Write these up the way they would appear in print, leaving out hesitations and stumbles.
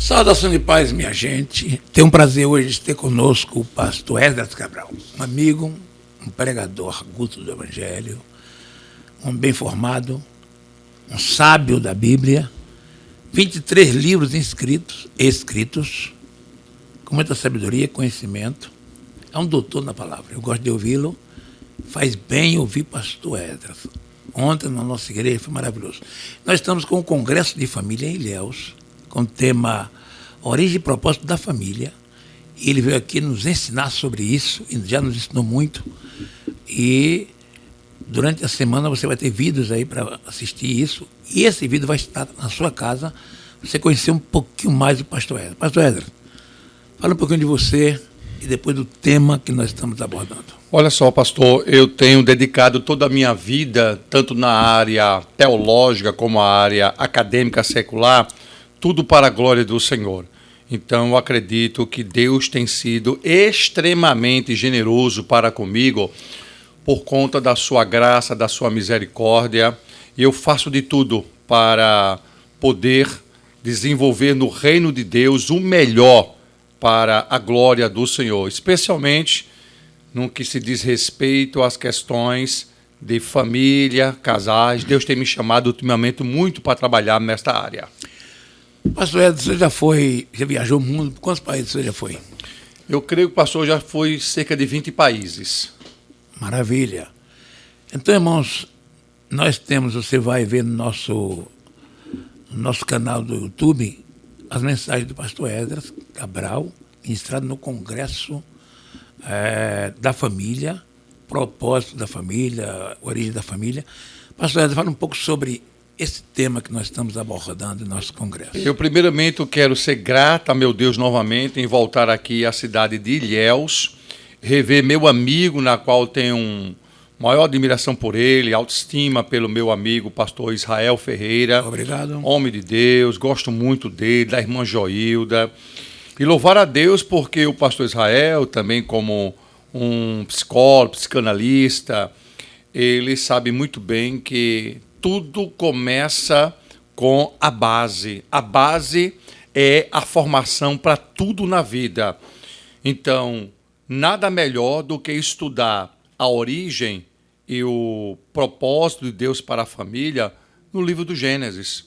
Saudação de paz, minha gente. Tenho um prazer hoje de ter conosco o pastor Esdras Cabral, um amigo, um pregador agudo do Evangelho, um bem formado, um sábio da Bíblia, 23 livros escritos, com muita sabedoria e conhecimento. É um doutor na palavra. Eu gosto de ouvi-lo. Faz bem ouvir pastor Esdras. Ontem, na nossa igreja, foi maravilhoso. Nós estamos com o Congresso de Família em Ilhéus, com o tema Origem e Propósito da Família. E ele veio aqui nos ensinar sobre isso, e já nos ensinou muito. E durante a semana você vai ter vídeos aí para assistir isso. E esse vídeo vai estar na sua casa, para você conhecer um pouquinho mais do pastor Esdras. Pastor Esdras, fala um pouquinho de você e depois do tema que nós estamos abordando. Olha só, pastor, eu tenho dedicado toda a minha vida, tanto na área teológica como a área acadêmica secular, tudo para a glória do Senhor. Então, eu acredito que Deus tem sido extremamente generoso para comigo por conta da sua graça, da sua misericórdia. E eu faço de tudo para poder desenvolver no reino de Deus o melhor para a glória do Senhor, especialmente no que se diz respeito às questões de família, casais. Deus tem me chamado ultimamente muito para trabalhar nesta área. Pastor Esdras, você já viajou o mundo? Por quantos países você já foi? Eu creio que o pastor já foi cerca de 20 países. Maravilha. Então, irmãos, você vai ver no nosso canal do YouTube as mensagens do pastor Esdras Cabral, ministrado no Congresso da Família, Propósito da Família, Origem da Família. Pastor Esdras, fala um pouco sobre esse tema que nós estamos abordando no nosso congresso. Eu, primeiramente, quero ser grato a meu Deus novamente em voltar aqui à cidade de Ilhéus, rever meu amigo, na qual tenho maior admiração por ele, autoestima pelo meu amigo, pastor Israel Ferreira. Obrigado. Homem de Deus, gosto muito dele, da irmã Joilda. E louvar a Deus porque o pastor Israel, também como um psicólogo, psicanalista, ele sabe muito bem que tudo começa com a base. A base é a formação para tudo na vida. Então, nada melhor do que estudar a origem e o propósito de Deus para a família no livro do Gênesis.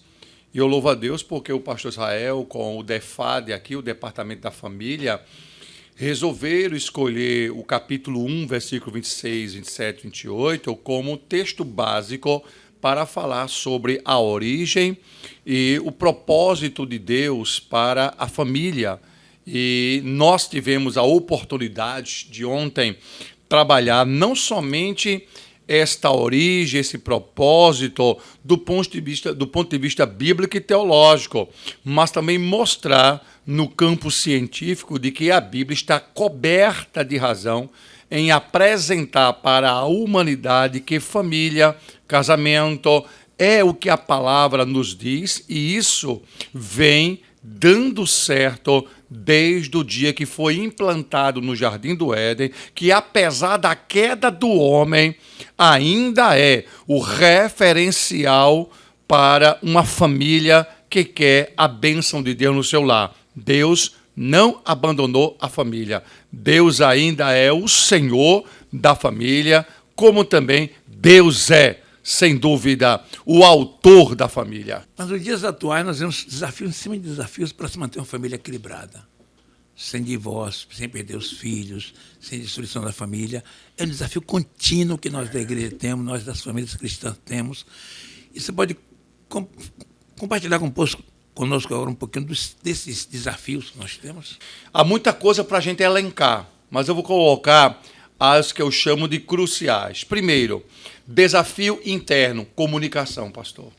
E eu louvo a Deus porque o pastor Israel, com o DEFAD aqui, o Departamento da Família, resolveram escolher o capítulo 1, versículo 26, 27, 28, como texto básico para falar sobre a origem e o propósito de Deus para a família. E nós tivemos a oportunidade de ontem trabalhar não somente esta origem, esse propósito do ponto de vista bíblico e teológico, mas também mostrar no campo científico de que a Bíblia está coberta de razão em apresentar para a humanidade que família, casamento é o que a palavra nos diz, e isso vem dando certo desde o dia que foi implantado no Jardim do Éden, que apesar da queda do homem, ainda é o referencial para uma família que quer a bênção de Deus no seu lar. Deus não abandonou a família. Deus ainda é o Senhor da família, como também Deus é, sem dúvida, o autor da família. Mas nos dias atuais nós vemos desafios em cima de desafios para se manter uma família equilibrada. Sem divórcio, sem perder os filhos, sem destruição da família. É um desafio contínuo que nós da igreja temos, nós das famílias cristãs temos. E você pode compartilhar conosco agora um pouquinho desses desafios que nós temos? Há muita coisa para a gente elencar, mas eu vou colocar as que eu chamo de cruciais. Primeiro, desafio interno, comunicação, pastor.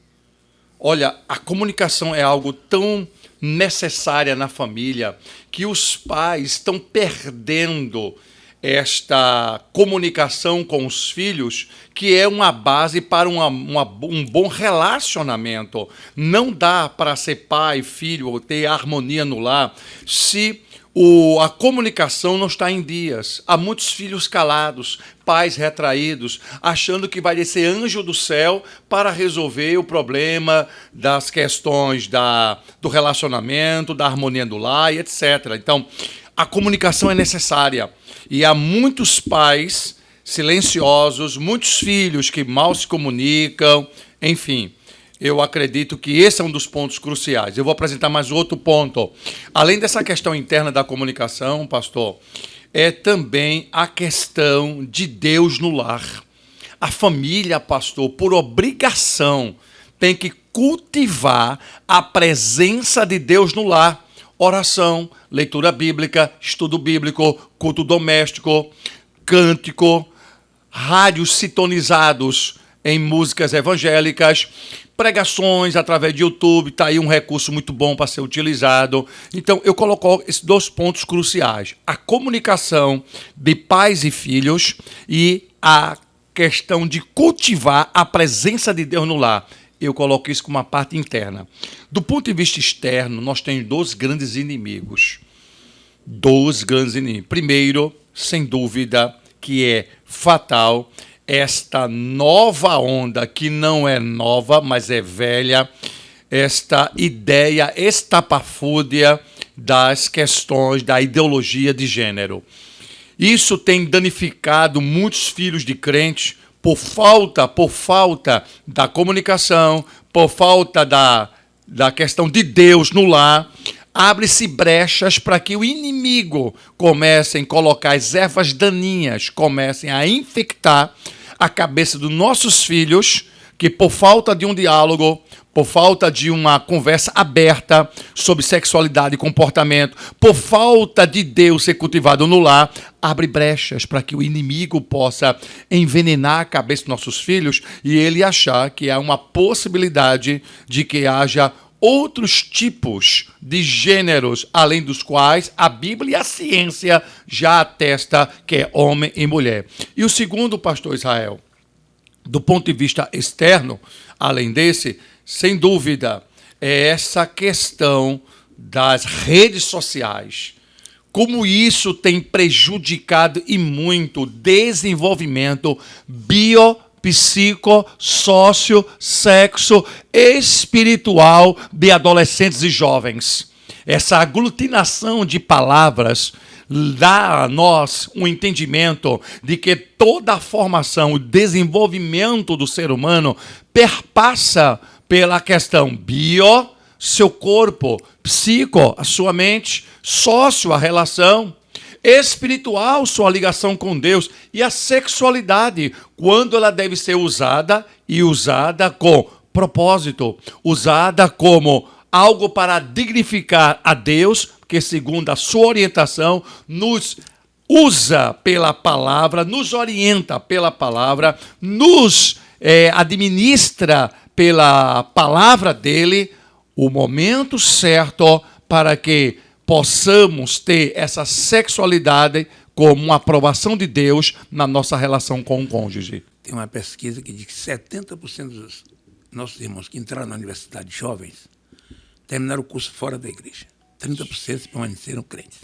Olha, a comunicação é algo tão necessária na família que os pais estão perdendo esta comunicação com os filhos, que é uma base para um bom relacionamento. Não dá para ser pai, filho, ou ter harmonia no lar se A comunicação não está em dias. Há muitos filhos calados, pais retraídos, achando que vai descer anjo do céu para resolver o problema das questões do relacionamento, da harmonia do lar e etc. Então, a comunicação é necessária. E há muitos pais silenciosos, muitos filhos que mal se comunicam, enfim. Eu acredito que esse é um dos pontos cruciais. Eu vou apresentar mais outro ponto. Além dessa questão interna da comunicação, pastor, é também a questão de Deus no lar. A família, pastor, por obrigação, tem que cultivar a presença de Deus no lar. Oração, leitura bíblica, estudo bíblico, culto doméstico, cântico, rádios sintonizados em músicas evangélicas, pregações através de YouTube, está aí um recurso muito bom para ser utilizado. Então, eu coloco esses 2 pontos cruciais. A comunicação de pais e filhos e a questão de cultivar a presença de Deus no lar. Eu coloco isso como uma parte interna. Do ponto de vista externo, nós temos 2 grandes inimigos. 2 grandes inimigos. Primeiro, sem dúvida, que é fatal, esta nova onda, que não é nova, mas é velha, esta ideia estapafúrdia das questões da ideologia de gênero. Isso tem danificado muitos filhos de crentes por falta da comunicação, por falta da questão de Deus no lar. Abre-se brechas para que o inimigo comece a colocar as ervas daninhas, comecem a infectar a cabeça dos nossos filhos, que por falta de um diálogo, por falta de uma conversa aberta sobre sexualidade e comportamento, por falta de Deus ser cultivado no lar, abre brechas para que o inimigo possa envenenar a cabeça dos nossos filhos e ele achar que há uma possibilidade de que haja outros tipos de gêneros, além dos quais a Bíblia e a ciência já atesta que é homem e mulher. E o segundo, pastor Israel, do ponto de vista externo, além desse, sem dúvida, é essa questão das redes sociais. Como isso tem prejudicado e muito o desenvolvimento psico, sócio, sexo, espiritual de adolescentes e jovens. Essa aglutinação de palavras dá a nós um entendimento de que toda a formação, o desenvolvimento do ser humano perpassa pela questão bio, seu corpo, psico, a sua mente, sócio, a relação, espiritual, sua ligação com Deus, e a sexualidade, quando ela deve ser usada e usada com propósito, usada como algo para dignificar a Deus, porque segundo a sua orientação, nos usa pela palavra, nos orienta pela palavra, nos administra pela palavra dele o momento certo para que possamos ter essa sexualidade como uma aprovação de Deus na nossa relação com o cônjuge. Tem uma pesquisa que diz que 70% dos nossos irmãos que entraram na universidade jovens terminaram o curso fora da igreja. 30% permaneceram crentes.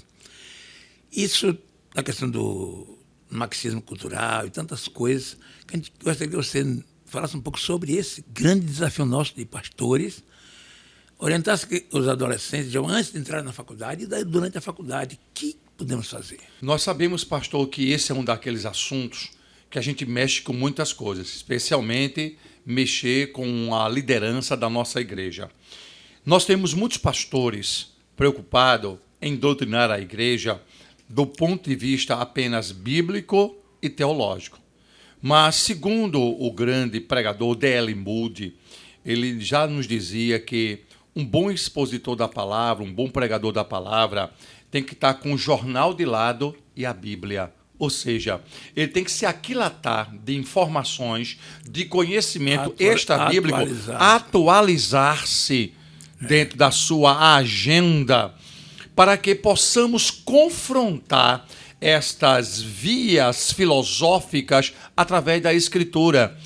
Isso, na questão do marxismo cultural e tantas coisas, que a gente gostaria que você falasse um pouco sobre esse grande desafio nosso de pastores, orientasse os adolescentes já antes de entrar na faculdade e durante a faculdade. O que podemos fazer? Nós sabemos, pastor, que esse é um daqueles assuntos que a gente mexe com muitas coisas, especialmente mexer com a liderança da nossa igreja. Nós temos muitos pastores preocupados em doutrinar a igreja do ponto de vista apenas bíblico e teológico. Mas, segundo o grande pregador D.L. Moody, ele já nos dizia que um bom expositor da palavra, um bom pregador da palavra, tem que estar com o jornal de lado e a Bíblia. Ou seja, ele tem que se aquilatar de informações, de conhecimento extra-bíblico, atualizar-se dentro da sua agenda, para que possamos confrontar estas vias filosóficas através da Escritura.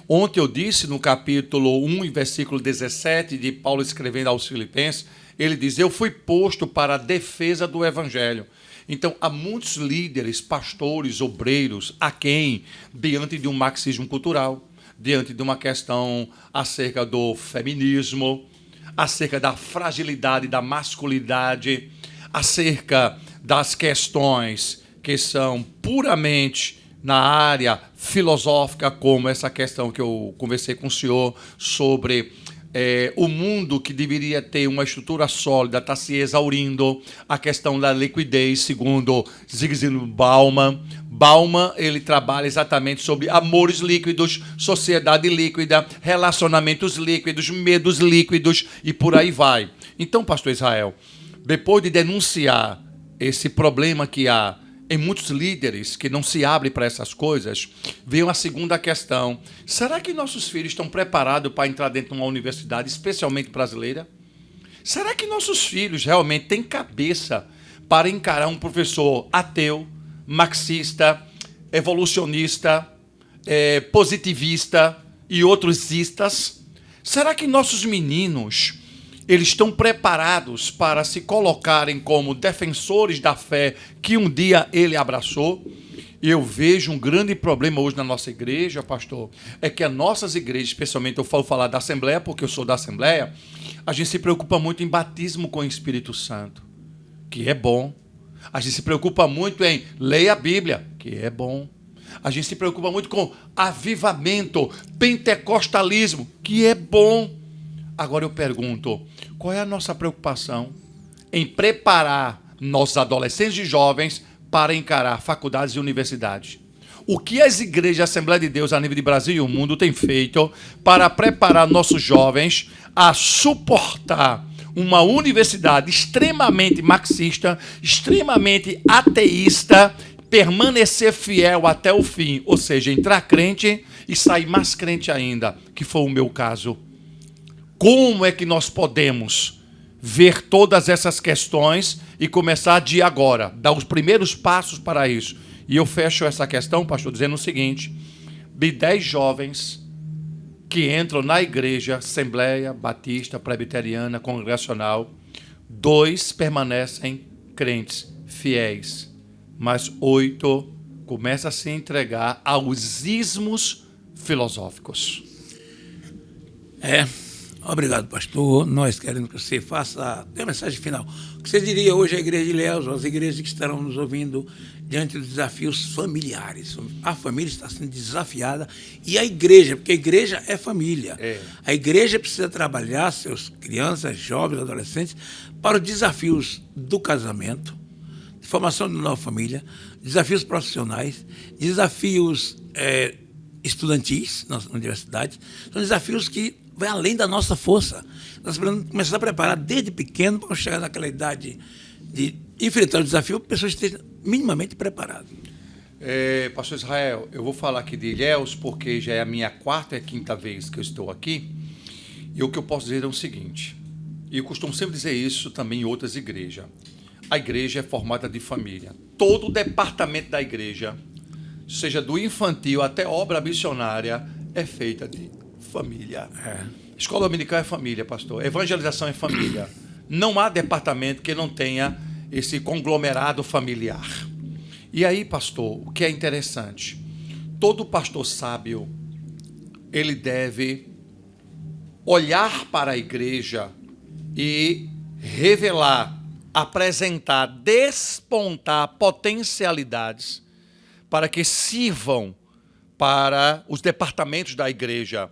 Ontem eu disse no capítulo 1, versículo 17 de Paulo escrevendo aos Filipenses, Ele diz, eu fui posto para a defesa do evangelho. Então, há muitos líderes, pastores, obreiros, aquém, diante de um marxismo cultural, diante de uma questão acerca do feminismo, acerca da fragilidade da masculinidade, acerca das questões que são puramente na área filosófica, como essa questão que eu conversei com o senhor sobre o mundo que deveria ter uma estrutura sólida está se exaurindo, a questão da liquidez, segundo Zygmunt Bauman. Bauman, ele trabalha exatamente sobre amores líquidos, sociedade líquida, relacionamentos líquidos, medos líquidos e por aí vai. Então, pastor Israel, depois de denunciar esse problema que há em muitos líderes que não se abrem para essas coisas, veio a segunda questão. Será que nossos filhos estão preparados para entrar dentro de uma universidade, especialmente brasileira? Será que nossos filhos realmente têm cabeça para encarar um professor ateu, marxista, evolucionista, positivista e outros istas? Será que nossos meninos eles estão preparados para se colocarem como defensores da fé que um dia ele abraçou? E eu vejo um grande problema hoje na nossa igreja, pastor, é que as nossas igrejas, especialmente eu falo falar da Assembleia, porque eu sou da Assembleia, a gente se preocupa muito em batismo com o Espírito Santo, que é bom. A gente se preocupa muito em ler a Bíblia, que é bom. A gente se preocupa muito com avivamento, pentecostalismo, que é bom. Agora eu pergunto, qual é a nossa preocupação em preparar nossos adolescentes e jovens para encarar faculdades e universidades? O que as igrejas Assembleia de Deus a nível de Brasil e o mundo têm feito para preparar nossos jovens a suportar uma universidade extremamente marxista, extremamente ateísta, permanecer fiel até o fim, ou seja, entrar crente e sair mais crente ainda, que foi o meu caso? Como é que nós podemos ver todas essas questões e começar de agora, dar os primeiros passos para isso? E eu fecho essa questão, pastor, dizendo o seguinte: de 10 jovens que entram na igreja, Assembleia, Batista, Presbiteriana, Congregacional, 2 permanecem crentes, fiéis, mas 8 começam a se entregar aos ismos filosóficos. Obrigado, pastor. Nós queremos que você faça a mensagem final. O que você diria hoje à igreja de Ilhéus, às igrejas que estarão nos ouvindo diante dos desafios familiares? A família está sendo desafiada e a igreja, porque a igreja é família. A igreja precisa trabalhar seus crianças, jovens, adolescentes para os desafios do casamento, de formação de nova família, desafios profissionais, desafios estudantis na universidade. São desafios que vai além da nossa força. Nós precisamos começar a preparar desde pequeno para chegar naquela idade de enfrentar o desafio, pessoas estejam minimamente preparadas. Pastor Israel, eu vou falar aqui de Ilhéus porque já é a minha 4ª e 5ª vez que eu estou aqui, e o que eu posso dizer é o seguinte, e eu costumo sempre dizer isso também em outras igrejas: a igreja é formada de família. Todo o departamento da igreja, seja do infantil até obra missionária, é feita de família. Escola dominical é família, pastor. Evangelização é família. Não há departamento que não tenha esse conglomerado familiar. E aí, pastor, o que é interessante? Todo pastor sábio, ele deve olhar para a igreja e revelar, apresentar, despontar potencialidades para que sirvam para os departamentos da igreja,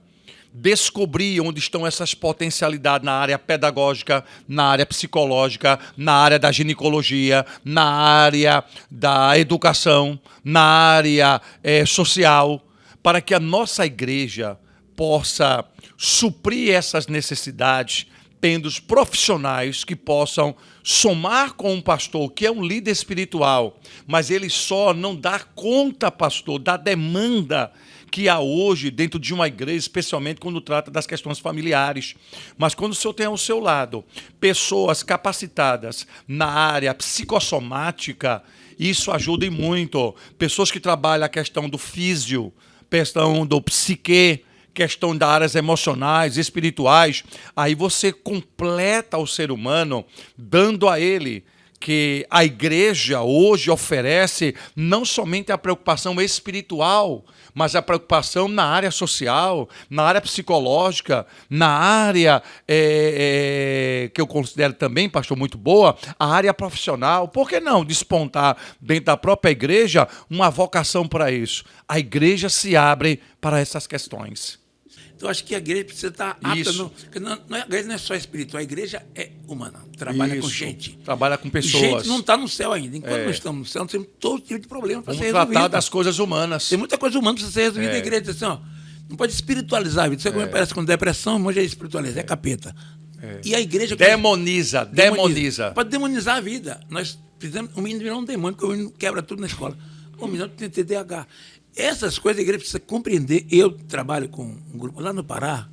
descobrir onde estão essas potencialidades na área pedagógica, na área psicológica, na área da ginecologia, na área da educação, na área social, para que a nossa igreja possa suprir essas necessidades, tendo os profissionais que possam somar com um pastor, que é um líder espiritual, mas ele só não dá conta, pastor, da demanda que há hoje dentro de uma igreja, especialmente quando trata das questões familiares. Mas quando o senhor tem ao seu lado pessoas capacitadas na área psicossomática, isso ajuda muito. Pessoas que trabalham a questão do físio, questão do psique, questão das áreas emocionais, espirituais, aí você completa o ser humano, dando a ele que a igreja hoje oferece não somente a preocupação espiritual, mas a preocupação na área social, na área psicológica, na área que eu considero também, pastor, muito boa, a área profissional. Por que não despontar dentro da própria igreja uma vocação para isso? A igreja se abre para essas questões. Então, acho que a igreja precisa estar apta. A igreja não é só espiritual, a igreja é humana. Trabalha com gente. Trabalha com pessoas. Gente não está no céu ainda. Enquanto não estamos no céu, nós temos todo tipo de problema para ser resolvido. Vamos tratar das coisas humanas. Tem muita coisa humana para ser resolvida. A igreja diz assim, ó, não pode espiritualizar a vida. Você parece com depressão, mas já espiritualiza, é capeta. E a igreja... Demoniza. Pode demonizar a vida. Nós fizemos, o menino virou um demônio, porque o menino quebra tudo na escola. O menino tem TDAH. Essas coisas a igreja precisa compreender. Eu trabalho com um grupo lá no Pará,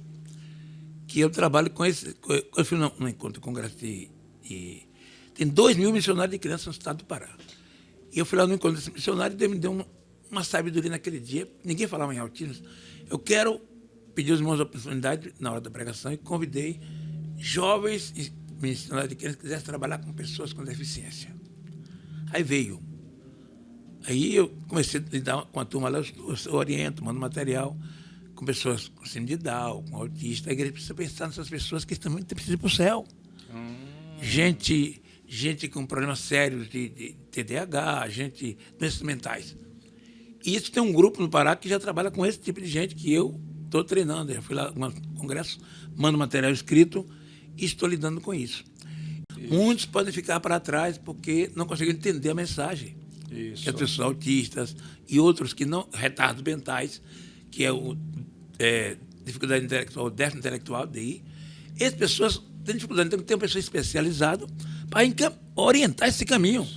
que eu trabalho com esse... Eu fui num encontro, congresso e tem 2.000 missionários de crianças no estado do Pará. E eu fui lá no encontro desse missionário e Deus me deu uma sabedoria naquele dia. Ninguém falava em autismo. Eu quero pedir aos irmãos a oportunidade na hora da pregação e convidei jovens missionários de crianças que quisessem trabalhar com pessoas com deficiência. Aí veio. Aí eu comecei a lidar com a turma lá, eu oriento, mando material com pessoas com síndrome de Down, com autista. A igreja precisa pensar nessas pessoas que também precisam ir para o céu. Gente com problemas sérios de TDAH, doenças mentais. E isso tem um grupo no Pará que já trabalha com esse tipo de gente que eu estou treinando. Eu fui lá no congresso, mando material escrito e estou lidando com isso. Muitos podem ficar para trás porque não conseguem entender a mensagem. Que as pessoas autistas e outros que não, retardos mentais, que é dificuldade intelectual, déficit intelectual, DI, essas pessoas têm dificuldade, então tem uma pessoa especializada para orientar esse caminho.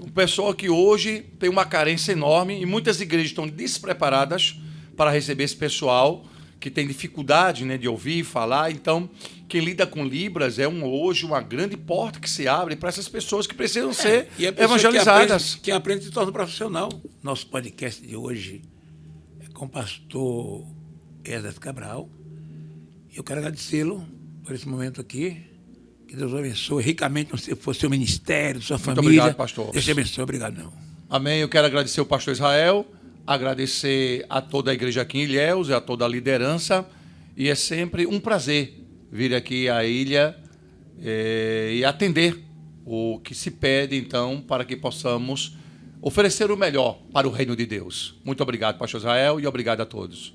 Um pessoal que hoje tem uma carência enorme e muitas igrejas estão despreparadas para receber esse pessoal que tem dificuldade, né, de ouvir e falar. Então, quem lida com Libras hoje uma grande porta que se abre para essas pessoas que precisam ser evangelizadas. Quem aprende se torna profissional. Nosso podcast de hoje é com o pastor Esdras Cabral. Eu quero agradecê-lo por esse momento aqui. Que Deus o abençoe ricamente, não sei se for seu ministério, sua família. Muito obrigado, pastor. Deus te abençoe. Obrigado, não. Amém. Eu quero agradecer o pastor Israel, agradecer a toda a igreja aqui em Ilhéus, a toda a liderança. E é sempre um prazer vir aqui à ilha e atender o que se pede, então, para que possamos oferecer o melhor para o reino de Deus. Muito obrigado, pastor Israel, e obrigado a todos.